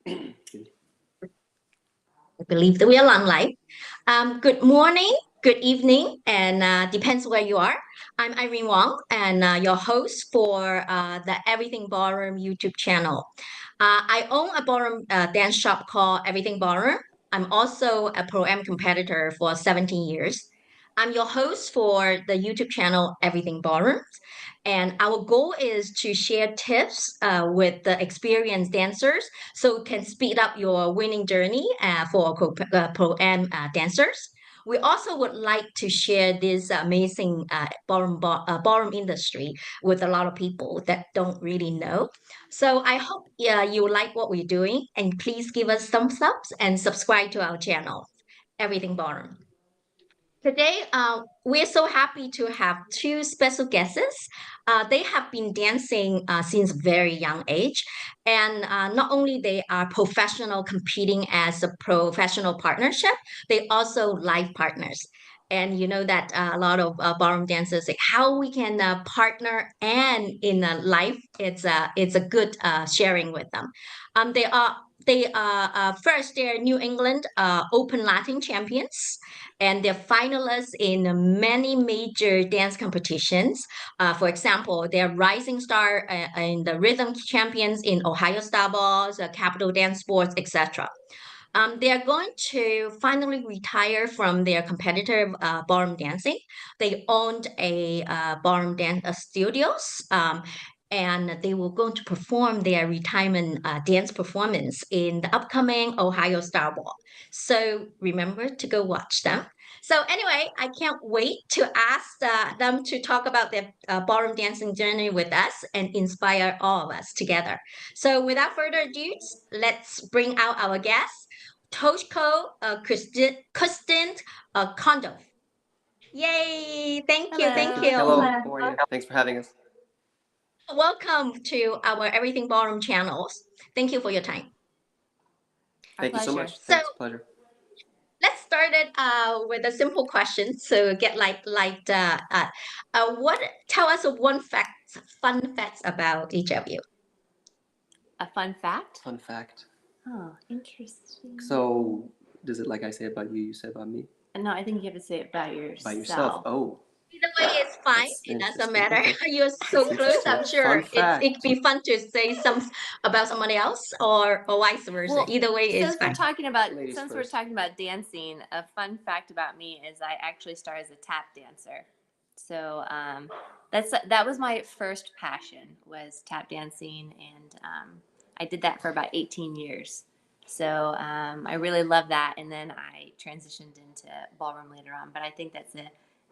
I believe that we are on live. Good morning, good evening, and depends where you are. I'm Irene Wong, and your host for the Everything Ballroom YouTube channel. I own a ballroom dance shop called Everything Ballroom. I'm also a pro-am competitor for 17 years. I'm your host for the YouTube channel Everything Ballroom. And our goal is to share tips with the experienced dancers so it can speed up your winning journey for pro-am dancers. We also would like to share this amazing ballroom industry with a lot of people that don't really know. So I hope you like what we're doing, and please give us thumbs ups and subscribe to our channel, Everything Ballroom. Today, we're so happy to have two special guests. They have been dancing since very young age, and not only they are professional competing as a professional partnership, they also life partners. And you know that a lot of ballroom dancers say how we can partner and in life, it's a good sharing with them. They are first they're New England Open Latin champions, and they're finalists in many major dance competitions. For example, they're rising star in the rhythm champions in Ohio Star Balls, Capital Dance Sports, etc. They are going to finally retire from their competitive ballroom dancing. They owned a ballroom dance studios. And they were going to perform their retirement dance performance in the upcoming Ohio Star Ball. So remember to go watch them. So anyway, I can't wait to ask them to talk about their ballroom dancing journey with us and inspire all of us together. So without further ado, let's bring out our guests, Toshko Kristen Kondov. Yay! Thank you, thank Hello. you. Hello, how are you? Thanks for having us. Welcome to our Everything Ballroom channels. Thank you for your time. Our Thank you so pleasure. much. So Thanks, pleasure. let's start it with a simple question. So get what? Tell us fun facts about each of you. A fun fact? Fun fact. Oh, interesting. So, does it like I say about you, you say about me? No, I think you have to say it about By yourself. yourself. Oh, Either way is fine. that's It doesn't interesting. matter. Okay. You're so That's close. interesting. I'm sure Fun it'd fact. be fun to say some about somebody else or vice versa. Well, Either way is Since we're fine. talking about Ladies since we're first. talking about dancing, a fun fact about me is I actually started as a tap dancer. So that was my first passion, was tap dancing, and I did that for about 18 years. So I really love that, and then I transitioned into ballroom later on. But I think that's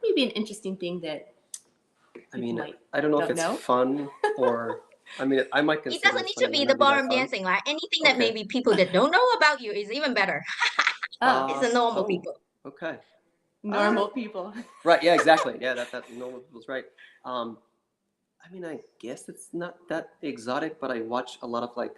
maybe an interesting thing that I mean, might I don't know if don't it's know. fun or, I mean, I might It consider doesn't it need funny. to It be might the not be that ballroom fun. dancing, right? Anything that Okay. maybe people that don't know about you is even better. Oh, It's the normal Oh, people. okay. normal people. Right. Yeah, exactly. Yeah, that normal people's right. Um, I mean, I guess it's not that exotic, but I watch a lot of like,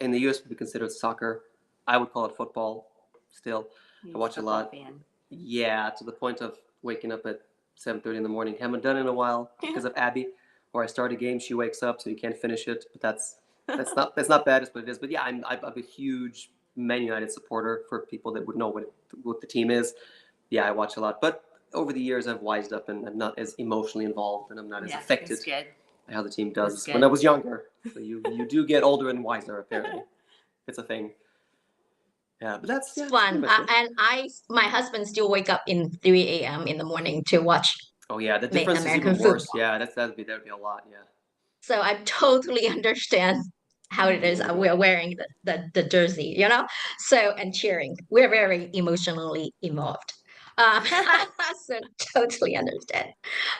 in the U.S. we consider it soccer. I would call it football. Still, He's I watch a football lot. fan. Yeah, to the point of waking up at 7:30 in the morning. Haven't done it in a while because of Abby. Or I start a game, she wakes up, so you can't finish it. But that's not bad, is what it is. But yeah, I'm a huge Man United supporter for people that would know what the team is. Yeah, I watch a lot, but over the years I've wised up and I'm not as emotionally involved and I'm not as Yeah, affected that's good. by how the team That's does good. when I was younger. So you do get older and wiser apparently. It's a thing. Yeah, but It's that's pretty fun. much it. And my husband still wake up in 3 a.m. in the morning to watch Oh yeah, the difference is American even worse. football. Yeah, that'd be a lot. Yeah. So I totally understand how it is. Oh my god. We're wearing the jersey, you know? So, and cheering. We're very emotionally involved. Um, so totally understand.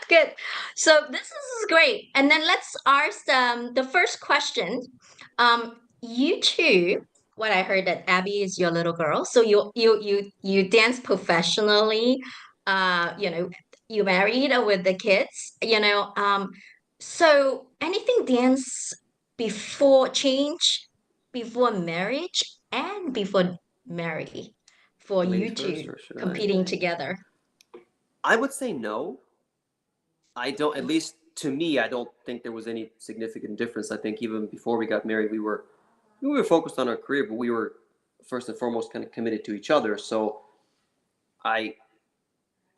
Good. So this is great. And then let's ask the first question. You two, what I heard that Abby is your little girl. So you dance professionally. You married with the kids. So anything dance before change, before marriage, and before marry for you Ladies first, two or should I? competing together? I would say no. I don't. At least to me, I don't think there was any significant difference. I think even before we got married, we were we were focused on our career, but we were first and foremost kind of committed to each other. So I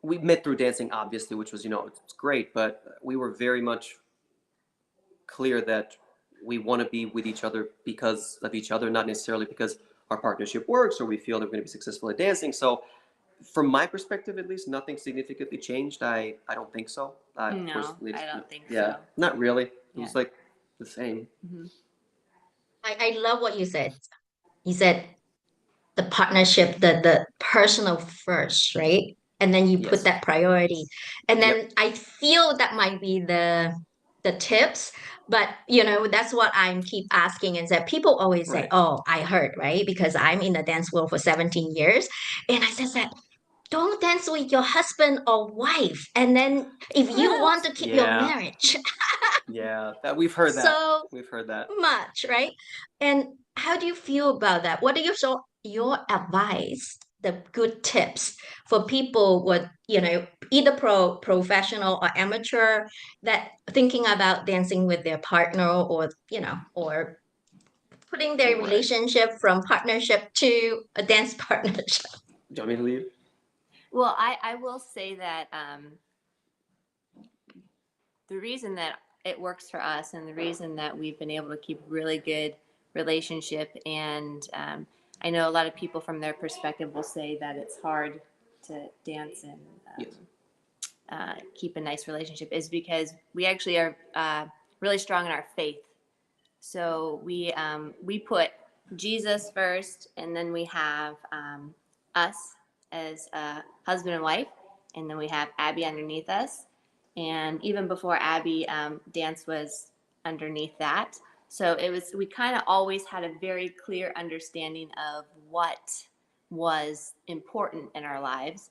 we met through dancing, obviously, which was it's great, but we were very much clear that we want to be with each other because of each other, not necessarily because our partnership works or we feel that we're going to be successful at dancing. So from my perspective, at least, nothing significantly changed. I don't think so. Of course, No, I don't think yeah, so. not really. It Yeah. was like the same. Hmm. I love what you said. You said the partnership, the personal first, right? And then you put Yes. that priority. And Yep. then I feel that might be the tips, but that's what I'm keep asking is that people always say, Right. "Oh, I heard," right? Because I'm in the dance world for 17 years. And I said that don't dance with your husband or wife. And then if you want to keep your Yeah. marriage, Yeah. That we've heard that. so We've heard that. much, right? And how do you feel about that? What are your advice, the good tips for people with, either professional or amateur that thinking about dancing with their partner or putting their Right. relationship from partnership to a dance partnership? Do you want me to leave? Well, I will say that the reason that it works for us and the reason that we've been able to keep really good relationship and I know a lot of people from their perspective will say that it's hard to dance and Yes. keep a nice relationship is because we actually are really strong in our faith. So we put Jesus first, and then we have us as a husband and wife, and then we have Abby underneath us. And even before Abby, dance was underneath that. So it was we kind of always had a very clear understanding of what was important in our lives.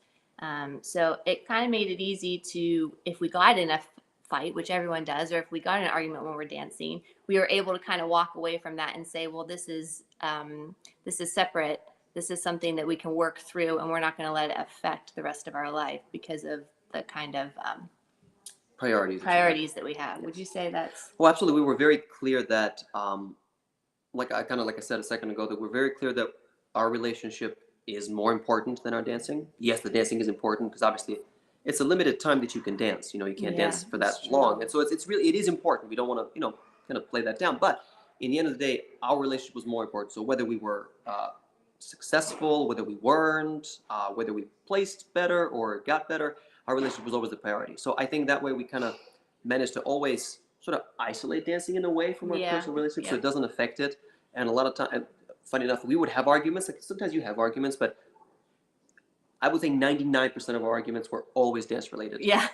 So it kind of made it easy to, if we got in a fight, which everyone does, or if we got in an argument when we're dancing, we were able to kind of walk away from that and say, well, this is separate. This is something that we can work through, and we're not going to let it affect the rest of our life because of the kind of Priorities that we have. Would you say that's? Well, absolutely. We were very clear that, like I said a second ago, that we're very clear that our relationship is more important than our dancing. Yes, the dancing is important because obviously it's a limited time that you can dance. You can't Yeah, dance for that that's long, true. and so it's really it is important. We don't want to kind of play that down. But in the end of the day, our relationship was more important. So whether we were successful, whether we weren't, whether we placed better or got better, our relationship was always the priority. So I think that way we kind of managed to always sort of isolate dancing in a way from our Yeah, personal relationship, so yeah. it doesn't affect it. And a lot of time, funny enough, we would have arguments. Like sometimes you have arguments, but I would say 99% of our arguments were always dance related. Yeah,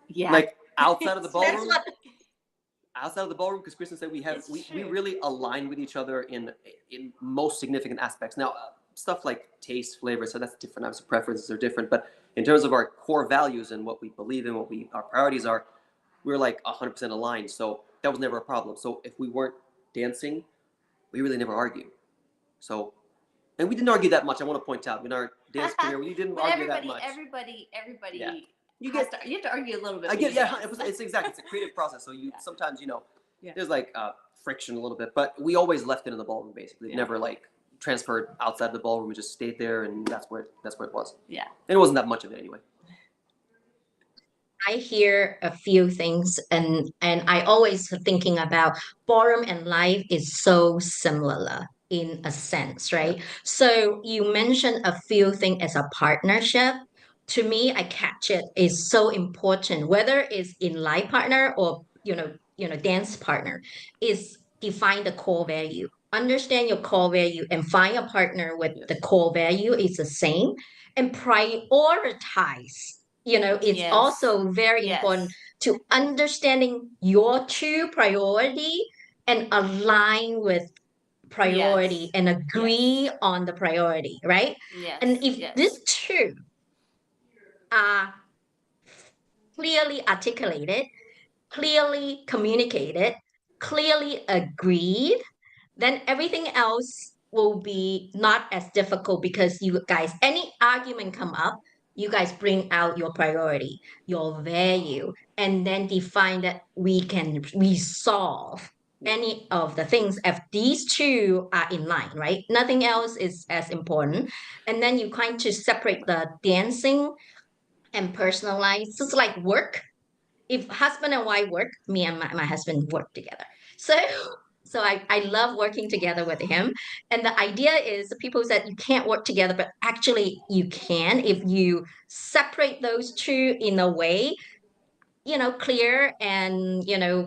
yeah. Like outside of the That's ballroom, what because Kristen said It's we true. really align with each other in most significant aspects. Now, stuff like taste, flavor, so that's different. Obviously, preferences are different, but in terms of our core values and what we believe in, what our priorities are, we're like 100% aligned. So that was never a problem. So if we weren't dancing, we really never argued. So, and we didn't argue that much. I want to point out in our dance career, we didn't But argue that much. everybody Yeah. You you have to argue a little bit. I when get, you yeah, dance. it's exactly, it's a creative process. So you Yeah. sometimes, Yeah. there's like friction a little bit, but we always left it in the ballroom basically. It Yeah. never like transferred outside the ballroom. It just stayed there, and that's where it was. Yeah. And it wasn't that much of it anyway. I hear a few things, and I always thinking about ballroom and life is so similar in a sense, Yeah. right? So you mentioned a few things as a partnership. To me, I catch it is so important, whether it's in life partner or dance partner, is define the core value. Understand your core value and find a partner with Yes. the core value is the same, and prioritize. It's Yes. also very important Yes. to understanding your true priority and align with priority Yes. and agree Yes. on the priority, right? And Yes. if Yes. this two are clearly articulated, clearly communicated, clearly agreed, then everything else will be not as difficult because you guys, any argument come up, you guys bring out your priority, your value, and then define that we can resolve any of the things if these two are in line, right? Nothing else is as important. And then you kind of separate the dancing and personal life. It's like work. If husband and wife work, me and my husband work together. So I love working together with him. And the idea is people said you can't work together, but actually you can if you separate those two in a way, clear and Yeah.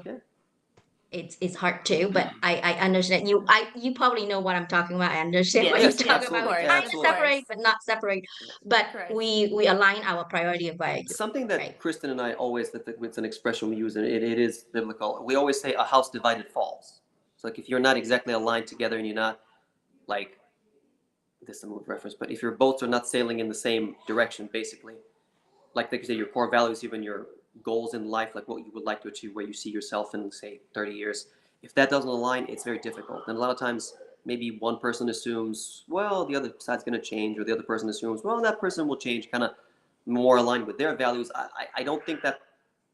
it's hard to, but I understand you probably know what I'm talking about. I understand what you Yes, Yes, talk yes, about. of absolutely, We course, kind of of absolutely. separate, course. but not separate. Yeah. But Correct. we align our priority very good, Something right? that Kristen and I always, that it's an expression we use, and it is biblical. We always say a house divided falls. So like if you're not exactly aligned together and you're not like, this is a movie reference, but if your boats are not sailing in the same direction, basically, like you say, your core values, even your goals in life, like what you would like to achieve, where you see yourself in, say, 30 years, if that doesn't align, it's very difficult. And a lot of times, maybe one person assumes, well, the other side's going to change, or the other person assumes, well, that person will change, kind of more aligned with their values. I don't think that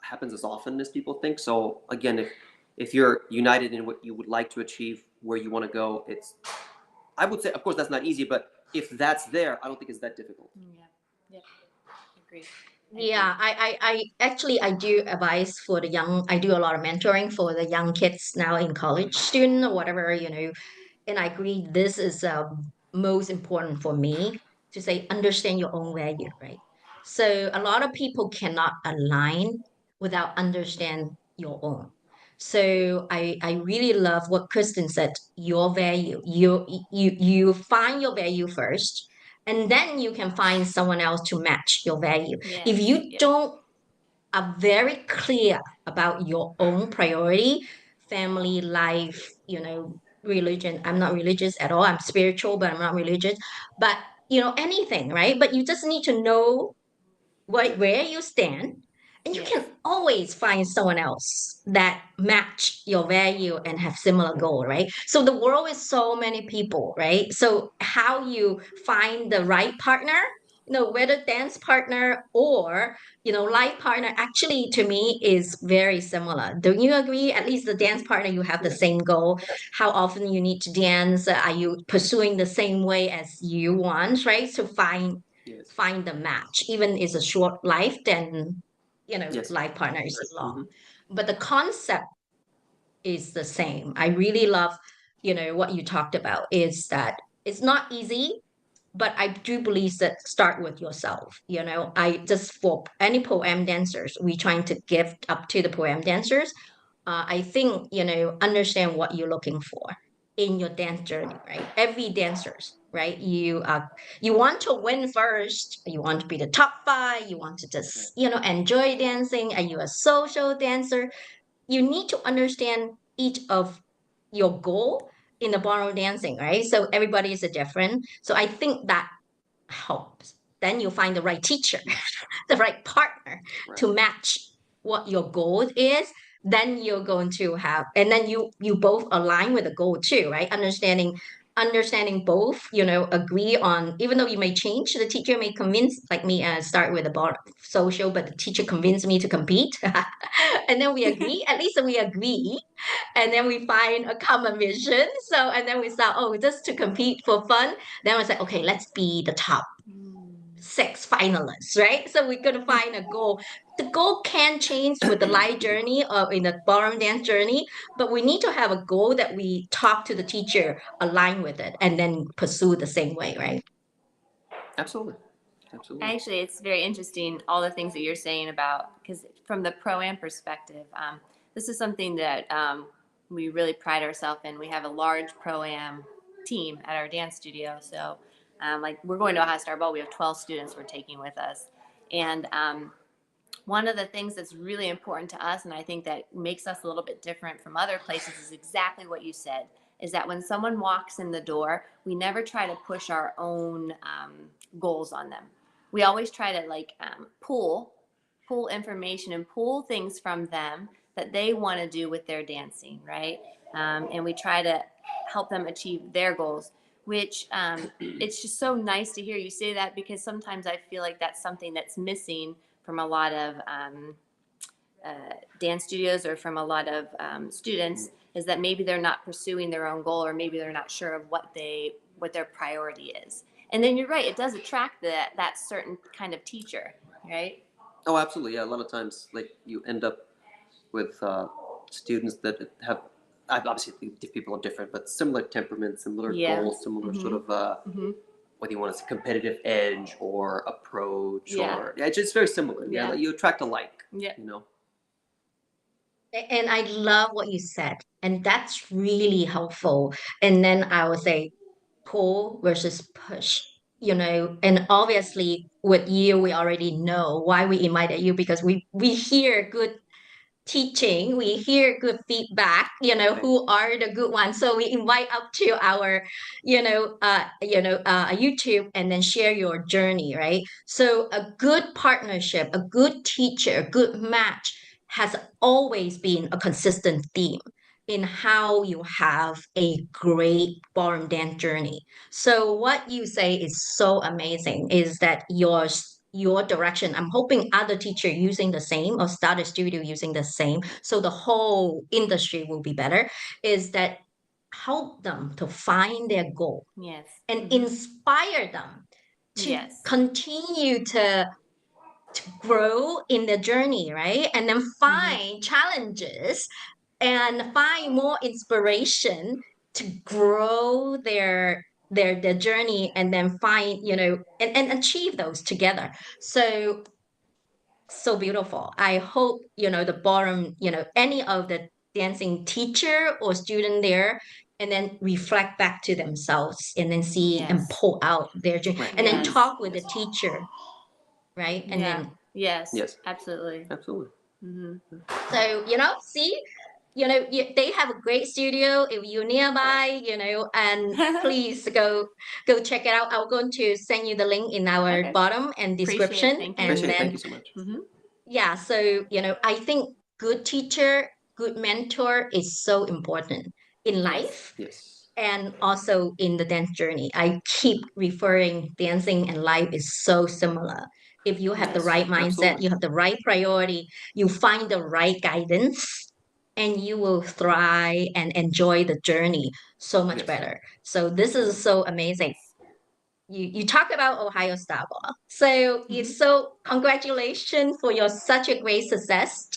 happens as often as people think. So again, if you're united in what you would like to achieve, where you want to go, it's, I would say, of course, that's not easy, but if that's there, I don't think it's that difficult. Yeah. Yep. Agree. Yeah, I actually I do advice for the young. I do a lot of mentoring for the young kids now in college student or whatever, and I agree this is most important for me to say understand your own value, right? So a lot of people cannot align without understand your own. So I really love what Kristen said. Your value, you find your value first, and then you can find someone else to match your value. If Yes. you Yes. don't are very clear about your own priority, family, life, religion. I'm not religious at all. I'm spiritual, but I'm not religious. But anything, right? But you just need to know where you stand, and you Yes. can always find someone else that match your value and have similar goal, right? So the world is so many people, right? So how you find the right partner, whether dance partner or life partner, actually to me is very similar. Don't you agree? At least the dance partner, you have the Yes. same goal. How often you need to dance? Are you pursuing the same way as you want, right? So Yes. find the match. Even it's a short life, then Yes. life partner is long. Mm-hmm. But the concept is the same. I really love, what you talked about is that it's not easy, but I do believe that start with yourself. I just for any poem dancers, we trying to give up to the poem dancers. I think understand what you're looking for in your dance journey, right? Every dancers, right? You want to win first. You want to be the top five. You want to Right. just enjoy dancing. Are you a social dancer? You need to understand each of your goal in the ballroom dancing, right? So everybody is a different. So I think that helps. Then you find the right teacher, the right partner Right. to match what your goal is. Then you're going to have, and then you both align with the goal too, right? Understanding both, agree on, even though you may change, the teacher may convince, like me, start with about social, but the teacher convinced me to compete. And then we agree, at least we agree. And then we find a common vision. So, and then we start, oh, just to compete for fun. Then we say, okay, let's be the top Mm. 6 finalists, right? So we're gonna find a goal. The goal can change with the life journey or in the ballroom dance journey, but we need to have a goal that we talk to the teacher, align with it, and then pursue the same way, right? Absolutely. Absolutely. Actually, it's very interesting all the things that you're saying about, because from the pro-am perspective, this is something that we really pride ourselves in. We have a large pro-am team at our dance studio. So, like we're going to Ohio Star Ball, we have 12 students we're taking with us, and one of the things that's really important to us, and I think that makes us a little bit different from other places, is exactly what you said. Is that when someone walks in the door, we never try to push our own goals on them. We always try to pull information and pull things from them that they want to do with their dancing, right? And we try to help them achieve their goals. Which it's just so nice to hear you say that, because sometimes I feel like that's something that's missing from a lot of dance studios or from a lot of students, is that maybe they're not pursuing their own goal, or maybe they're not sure of what their priority is. And then you're right, it does attract that certain kind of teacher, right? Oh, absolutely. Yeah, a lot of times, like you end up with students that have obviously people are different, but similar temperaments, similar goals, similar sort of whether you want to say competitive edge or approach, or it's just very similar. Yeah, like you attract alike. Yeah. You know. And I love what you said, and that's really helpful. And then I would say pull versus push, and obviously with you, we already know why we invited you, because we hear good teaching, we hear good feedback, Right. who are the good ones. So we invite up to our, YouTube, and then share your journey, right? So a good partnership, a good teacher, a good match has always been a consistent theme in how you have a great ballroom dance journey. So what you say is so amazing, is that your direction. I'm hoping other teacher using the same, or start a studio using the same, so the whole industry will be better. Is that help them to find their goal Yes. and inspire them to continue to grow in the journey, right? And then find challenges and find more inspiration to grow their journey, and then find, and achieve those together. So beautiful. I hope, the bottom, any of the dancing teacher or student there, and then reflect back to themselves, and then see and pull out their journey, Right. and then Yes. talk with the teacher, right? And Yeah. then, Yes. Yes. Absolutely. Absolutely. so, see, they have a great studio if you're nearby, and please go check it out. I'm going to send you the link in our Okay. bottom and Appreciate it. description. Thank you. And Appreciate it. Thank then, you so much. yeah, so, I think good teacher, good mentor is so important in life, Yes. and also in the dance journey. I keep referring dancing and life is so similar. If you have the Yes. right mindset, Absolutely. you have the right priority, you find the right guidance, and you will thrive and enjoy the journey so much Yes. better. So this is so amazing. Yes. You talk about Ohio Star Ball. So congratulations for your such a great success,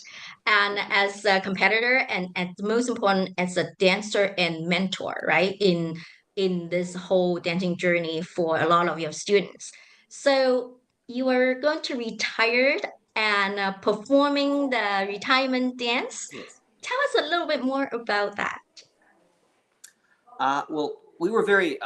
and as a competitor, and most important, as a dancer and mentor, right? In this whole dancing journey for a lot of your students. So you are going to retire and performing the retirement dance. Yes. Tell us a little bit more about that. Well, we were very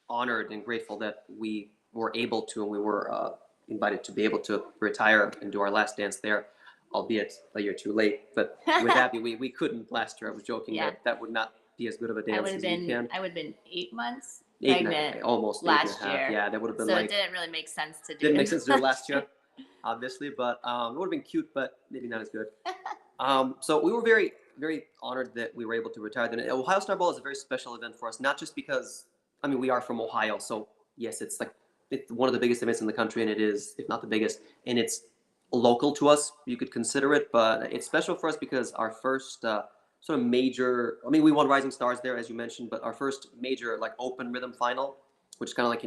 honored and grateful that we were able to, and we were invited to be able to retire and do our last dance there, albeit a year too late. But with Abby, we couldn't last year. I was joking that that would not be as good of a dance as we can. I would have been 8 months Eight, pregnant almost last 8.5. year. Yeah, that would have been So like it didn't really make sense to do. didn't make sense to do it last year, obviously, but it would have been cute, but maybe not as good. So we were very, very honored that we were able to retire. Then Ohio Star Bowl is a very special event for us, not just because, I mean, we are from Ohio, so yes, it's like it's one of the biggest events in the country, and it is, if not the biggest, and it's local to us. You could consider it, but it's special for us because our first sort of major, I mean, we won Rising Stars there, as you mentioned, but our first major like open rhythm final, which is kind of like,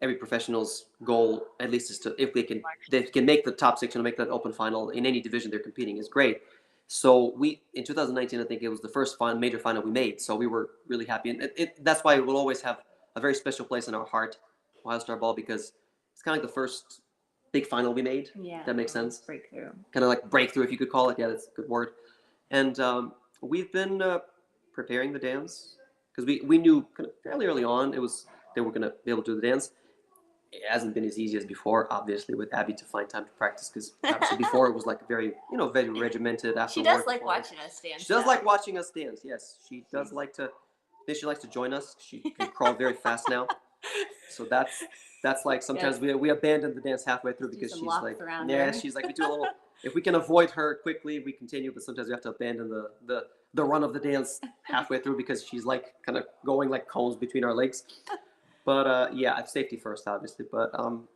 every professional's goal, at least, is to, if they can make the top six and make that open final in any division they're competing, is great. So we, in 2019, I think it was the first major final we made. So we were really happy, and that's why it will always have a very special place in our heart, Ohio Star Ball, because it's kind of like the first big final we made. Yeah. That makes sense. Breakthrough. Kind of like breakthrough, if you could call it. Yeah, that's a good word. And we've been preparing the dance because we knew kind of fairly early on they were going to be able to do the dance. It hasn't been as easy as before, obviously, with Abby to find time to practice, because obviously before it was like very, very regimented. After She does work, like watching us dance. She does like watching us dance. Yes, she does like to. She likes to join us. She can crawl very fast now. So that's like sometimes we abandon the dance halfway through because she's like, she's like, we do a little. If we can avoid her quickly, we continue. But sometimes we have to abandon the run of the dance halfway through because she's like kind of going like cones between our legs. But yeah, safety first, obviously. But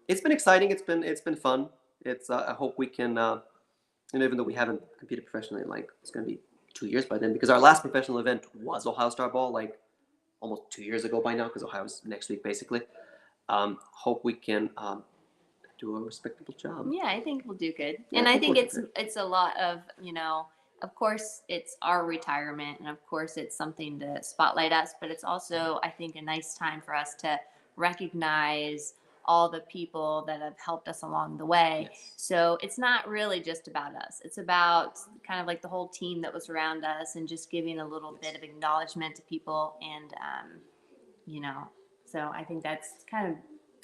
it's been exciting. It's been fun. It's I hope we can, even though we haven't competed professionally in like it's going to be 2 years by then, because our last professional event was Ohio Star Ball, like almost 2 years ago by now, because Ohio's next week basically. Hope we can do a respectable job. Yeah, I think we'll do good. Yeah, And I think we'll it's do good. it's a lot of, of course it's our retirement, and of course it's something to spotlight us, but it's also, I think, a nice time for us to recognize all the people that have helped us along the way. Yes. So it's not really just about us. It's about kind of like the whole team that was around us, and just giving a little bit of acknowledgement to people. And, so I think that's kind of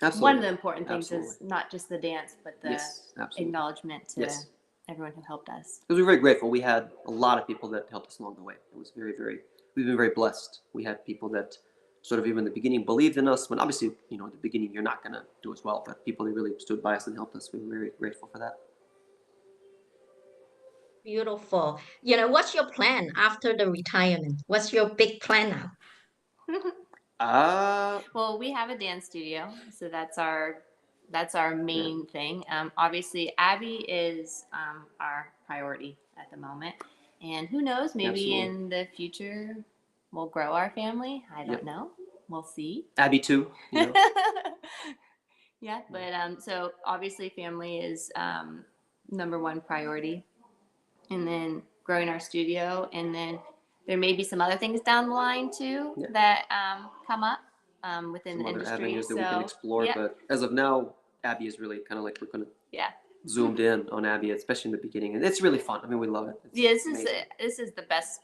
Absolutely. one of the important things, Absolutely. is not just the dance, but the Yes, absolutely. acknowledgement to Yes. everyone who helped us. Because we're very grateful. We had a lot of people that helped us along the way. It was we've been very blessed. We had people that sort of even in the beginning believed in us, when obviously, in the beginning you're not going to do as well, but people that really stood by us and helped us, we were very grateful for that. Beautiful. What's your plan after the retirement? What's your big plan now? Well, we have a dance studio, so that's our main thing. Obviously, Abby is our priority at the moment, and who knows, maybe Absolutely. in the future we'll grow our family. I don't Yep. know. We'll see. Abby too. Yeah, but so obviously family is number one priority, and then growing our studio, and then there may be some other things down the line too that come up within Some the other industry. avenues that we can explore, but as of now, Abby is really kind of like we're kind of zoomed in on Abby, especially in the beginning, and it's really fun. I mean, we love it. It's this is the best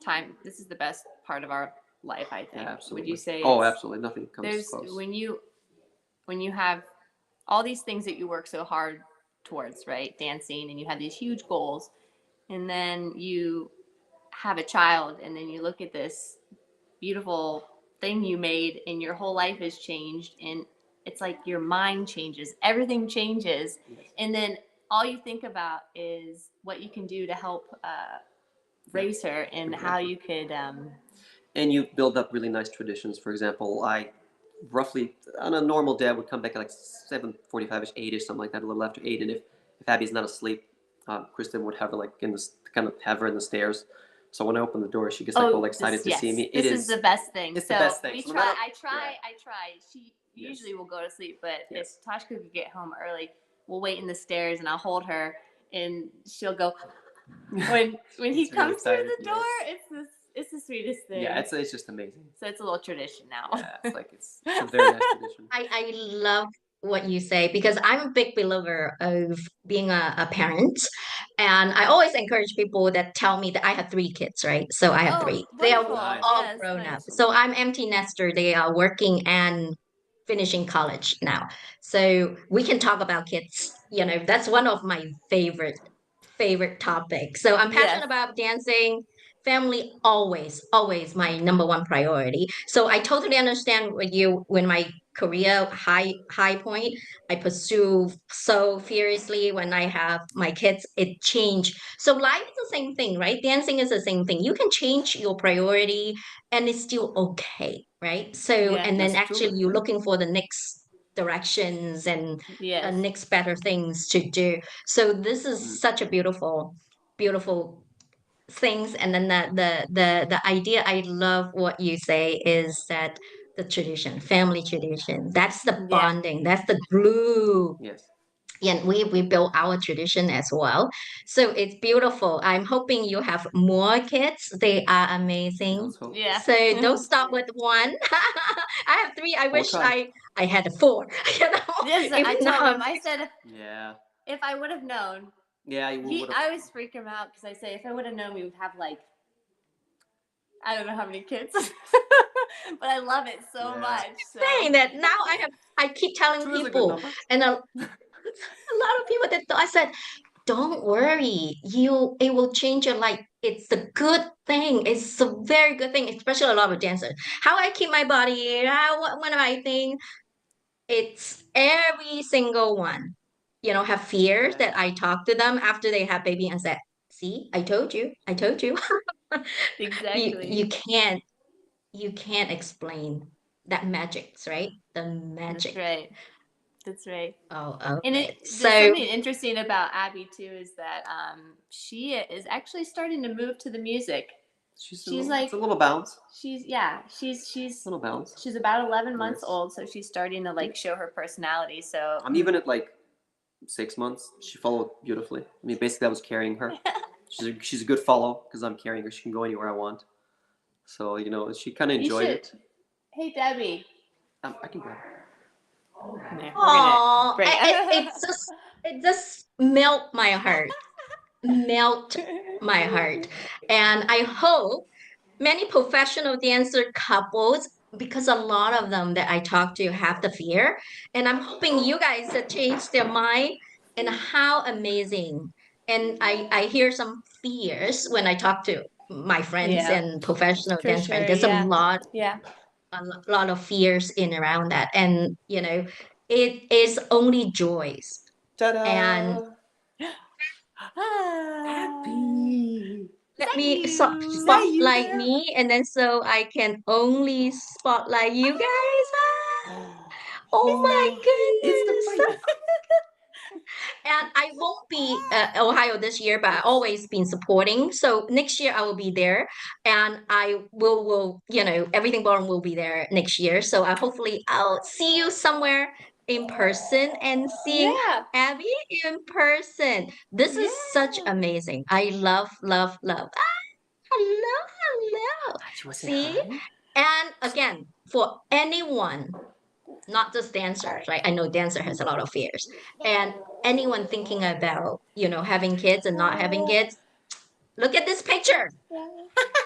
time. This is the best part of our life, I think. Yeah, absolutely. Would you say? Oh, absolutely. Nothing comes close. When you have all these things that you work so hard towards, right? Dancing, and you have these huge goals, and then you have a child, and then you look at this beautiful thing you made, and your whole life has changed, and it's like your mind changes, everything changes. Yes. And then all you think about is what you can do to help raise her, and how you could and you build up really nice traditions. For example, I roughly on a normal day I would come back at like 7:45ish, 8ish, something like that, a little after 8, and if Abby's not asleep, Kristen would have her like in this, kind of have her in the stairs. So when I open the door, she gets like all excited to see me. This is the best thing. It's the best thing. We So try. I try. She Yes. usually will go to sleep, but Yes. if Toshko could get home early, we'll wait in the stairs, and I'll hold her, and she'll go when he comes excited, through the door. It's the sweetest thing. Yeah, it's just amazing. So it's a little tradition now. Yeah, it's a very nice tradition. I love what you say, because I'm a big believer of being a parent. And I always encourage people that tell me that I have 3 kids, right? So I have 3. They are Wonderful. all Yes, grown nice. up. So I'm empty nester. They are working and finishing college now. So we can talk about kids. That's one of my favorite topics. So I'm passionate about dancing. Family always my number one priority. So I totally understand with you. When my career high point, I pursue so furiously. When I have my kids, it changed. So life is the same thing, right? Dancing is the same thing. You can change your priority and it's still okay, right? So and then actually you're looking for the next directions and next better things to do. So this is such a beautiful things. And then the idea, I love what you say, is that the tradition, family tradition, that's the bonding, that's the glue. Yes. And we built our tradition as well. So it's beautiful. I'm hoping you have more kids. They are amazing. Yeah. So don't stop with one. I have 3. I wish try. I had 4. Yes, I If told not- him. I said, Yeah. if I would have known. Yeah, you would have. I always freak him out, because I say, if I would have known, we would have like, I don't know how many kids, but I love it so much. So. Saying that now I keep telling 2 is a good people, number. and a lot of people that I said, don't worry, it will change your life. It's a good thing. It's a very good thing, especially a lot of dancers. How I keep my body, what I think, it's every single one. Have fears that I talk to them after they have baby and said, see, I told you. Exactly. You can't explain that magic, right? The magic. That's right. That's right. Oh, And okay. there's So something interesting about Abby too is that she is actually starting to move to the music. She's like it's a little bounce. she's Little bounce. she's about 11 months Yes. old, so she's starting to like show her personality. So I'm even at like 6 months. She followed beautifully. I mean, basically, I was carrying her. She's a good follow because I'm carrying her. She can go anywhere I want. So she kind of you enjoyed should. it. Hey Debbie. I can grab her. We're gonna oh, bring. it just melt my heart. Melt my heart. And I hope many professional dancer couples, because a lot of them that I talk to have the fear, and I'm hoping you guys have changed their mind and how amazing. And I hear some fears when I talk to my friends Yeah, and professional for dance friends. sure. There's a Yeah, lot yeah. lot of fears in around that, and it is only joys. And Ta-da! Ah, Happy. is let that me Is you? that you spotlight there? me, and then so I can only spotlight you guys. Oh Is that my Oh, it's the you? goodness. bite. And I won't be Ohio this year, but I always been supporting. So next year I will be there, and I will everything Ballroom will be there next year. So I hopefully I'll see you somewhere in person and seeing Yeah, Abby in person. This is such yeah, amazing. I love, love, love. Hello, hello. Do you want to say See? hi? And again, for anyone, not just dancers, right? I know dancer has a lot of fears. And anyone thinking about, having kids and not having kids, look at this picture.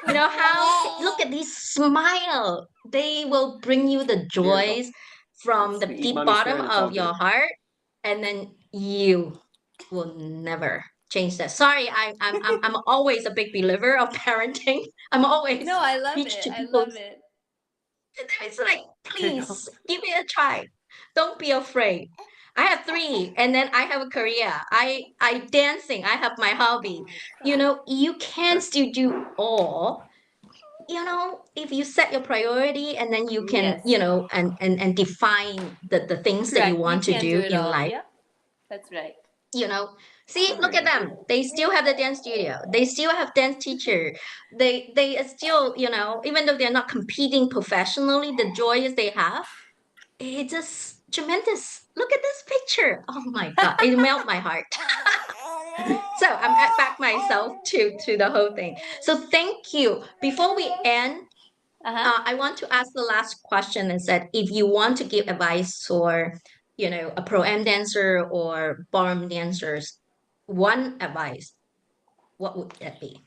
Look at these smile. They will bring you the Here you go. joys from the We eat deep mommy's hair bottom and it's all of your good. heart. And then you will never change that. Sorry, I'm always a big believer of parenting. I'm always no, I love preach it. to I people. love it. It's like, Here you go. please give it a try. Don't be afraid. I have three, and then I have a career. I dancing. I have my hobby. You can Sure. still do all. If you set your priority, and then you can, Yes, and define the things that you correct. You want to can do do it in all. life. Yep, that's right. you know See, There look you at go. them. They still have the dance studio. They still have dance teacher. They are still, even though they're not competing professionally, the joys they have, it's just tremendous. Look at this picture. Oh my god, it melt my heart. So I'm at back myself to the whole thing. So thank you. Before we end, Uh-huh. I want to ask the last question, is that if you want to give advice for, a pro am dancer or ballroom dancers, one advice, what would that be?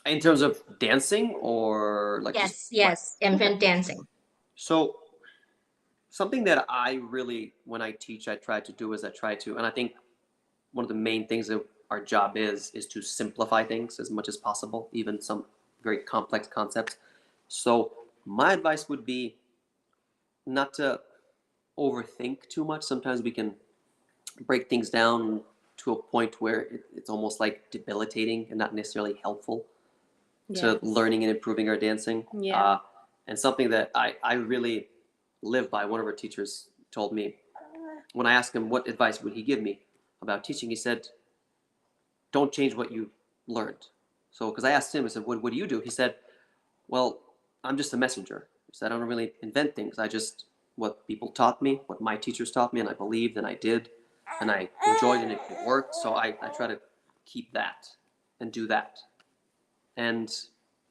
In terms of dancing or like just Yes, what? yes, Okay. infant dancing. So something that I really, when I teach, I try to do is and I think one of the main things that our job is to simplify things as much as possible, even some very complex concepts. So my advice would be not to overthink too much. Sometimes we can break things down to a point where it's almost like debilitating and not necessarily helpful to Yes. learning and improving our dancing. Yeah. And something that I really live by, one of our teachers told me, when I asked him what advice would he give me about teaching, he said, don't change what you learned. So, because I asked him, I said, what do you do? He said, well, I'm just a messenger. He said, I don't really invent things. I just, what people taught me, what my teachers taught me, and I believed and I did, and I enjoyed and it worked. So I try to keep that and do that. And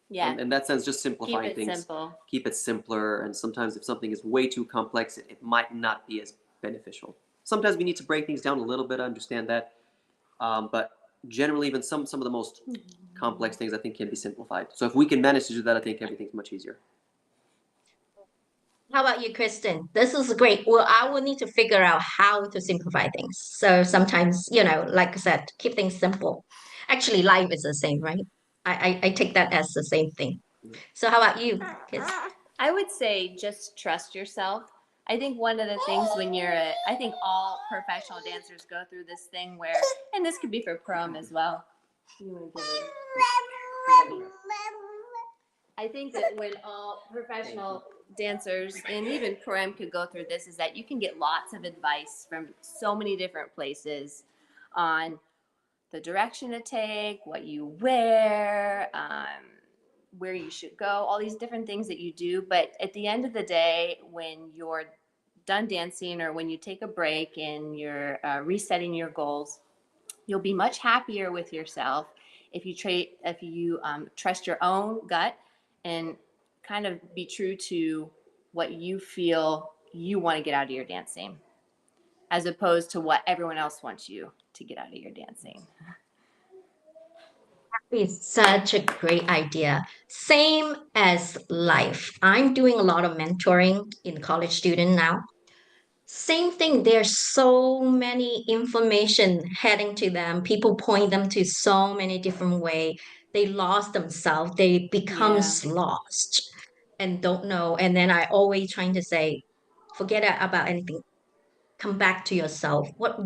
Yeah. in that sense, just Keep simplifying it things, simple. keep it simpler. And sometimes if something is way too complex, it might not be as beneficial. Sometimes we need to break things down a little bit. I understand that. But generally, even some of the most complex things I think can be simplified. So if we can manage to do that, I think everything's much easier. How about you, Kristen? This is great. Well, I will need to figure out how to simplify things. So sometimes, like I said, keep things simple. Actually, life is the same, right? I take that as the same thing. So how about you, Kiss? I would say just trust yourself. I think one of the things when I think all professional dancers go through this thing where, and this could be for prom as well. I I think that when all professional dancers and even Prem could go through this is that you can get lots of advice from so many different places on the direction to take, what you wear, where you should go, all these different things that you do. But at the end of the day, when you're done dancing or when you take a break and you're resetting your goals, you'll be much happier with yourself if you trust your own gut and kind of be true to what you feel you want to get out of your dancing, as opposed to what everyone else wants you to get out of your dancing. It's such a great idea. Same as life. I'm doing a lot of mentoring in college student now. Same thing. There's so many information heading to them. People point them to so many different way. They lost themselves. They become Yeah. lost and don't know. And then I always trying to say, forget about anything. Come back to yourself. What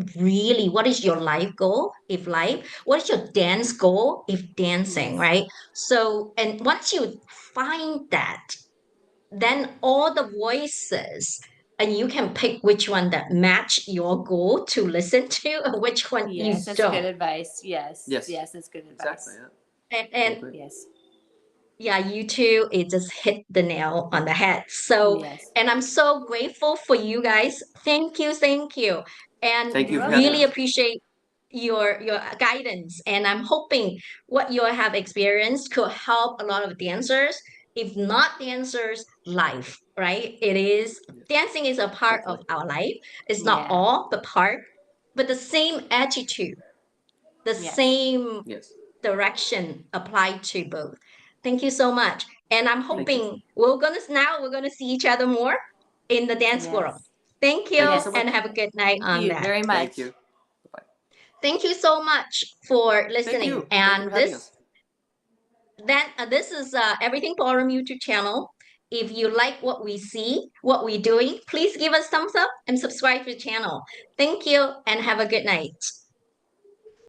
is your life goal if life? What is your dance goal if dancing, Yes. right? So, and once you find that, then all the voices, and you can pick which one that match your goal to listen to and which one you Yes, that's good don't. advice. Yes. Yes. Yes, that's good Exactly. advice. Yeah. And Totally agree. Yes. yeah, you too, it just hit the nail on the head. So, Yes. and I'm so grateful for you guys. Thank you, thank you. And Thank you You're for having really welcome. us. appreciate your guidance. And I'm hoping what you have experienced could help a lot of dancers, if not dancers, life, right? It is Yeah. dancing is a part of Hopefully. our life. It's not Yeah. all, but part, but the same attitude, the Yes. same Yes. direction applied to both. Thank you so much. And I'm Thank you. hoping we're gonna see each other more in the dance world. Yes. Thank Thank you you so Yes. and much. have a good night Thank on you that. very Thank much. you. Bye. Thank you so much for Thank listening. you. Thank you for And having us. this is Everything Forum YouTube channel. If you like what we see, what we're doing, please give us thumbs up and subscribe to the channel. Thank you and have a good night.